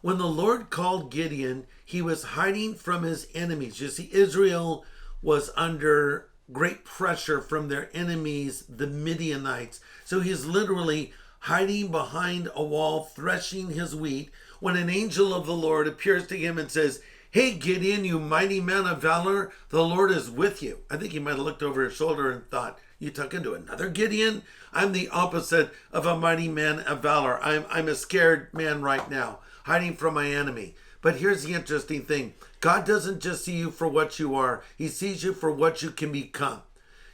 When the Lord called Gideon, he was hiding from his enemies. You see, Israel was under great pressure from their enemies, the Midianites. So he's literally hiding behind a wall, threshing his wheat, when an angel of the Lord appears to him and says, "Hey, Gideon, you mighty man of valor, the Lord is with you." I think he might have looked over his shoulder and thought, "You talking to another Gideon? I'm the opposite of a mighty man of valor. I'm a scared man right now, hiding from my enemy." But here's the interesting thing. God doesn't just see you for what you are. He sees you for what you can become.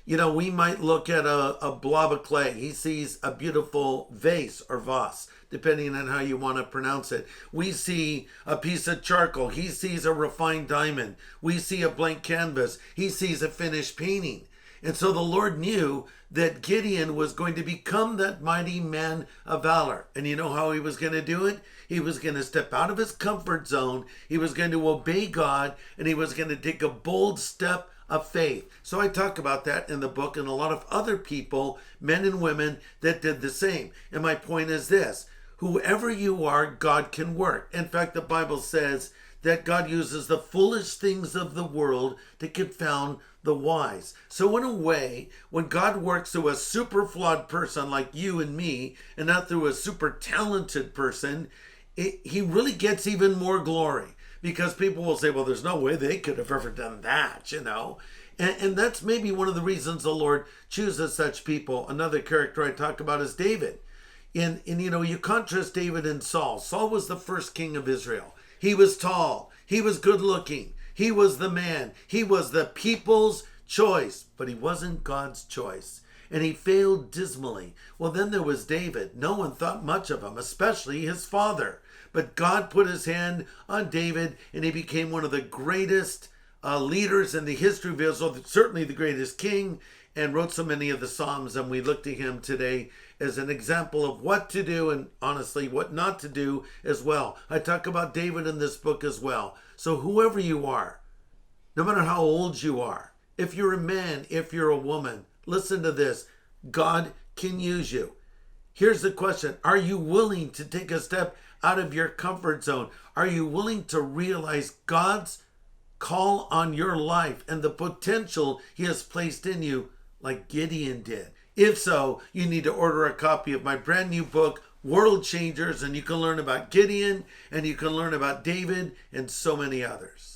You know, we might look at a blob of clay. He sees a beautiful vase or vase, depending on how you want to pronounce it. We see a piece of charcoal. He sees a refined diamond. We see a blank canvas. He sees a finished painting. And so the Lord knew that Gideon was going to become that mighty man of valor. And you know how he was going to do it? He was going to step out of his comfort zone. He was going to obey God, and he was going to take a bold step of faith. So I talk about that in the book, and a lot of other people, men and women, that did the same. And my point is this: whoever you are, God can work. In fact, the Bible says that God uses the foolish things of the world to confound the wise. So in a way, when God works through a super flawed person like you and me, and not through a super talented person, he really gets even more glory. Because people will say, well, there's no way they could have ever done that, you know. And that's maybe one of the reasons the Lord chooses such people. Another character I talk about is David. And you know, you contrast David and Saul. Saul was the first king of Israel. He was tall. He was good looking. He was the man. He was the people's choice. But he wasn't God's choice. And he failed dismally. Well, then there was David. No one thought much of him, especially his father. But God put his hand on David, and he became one of the greatest leaders in the history of Israel, certainly the greatest king, and wrote so many of the Psalms. And we look to him today as an example of what to do and honestly what not to do as well. I talk about David in this book as well. So whoever you are, no matter how old you are, if you're a man, if you're a woman, listen to this. God can use you. Here's the question. Are you willing to take a step out of your comfort zone? Are you willing to realize God's call on your life and the potential he has placed in you like Gideon did? If so, you need to order a copy of my brand new book, World Changers, and you can learn about Gideon, and you can learn about David and so many others.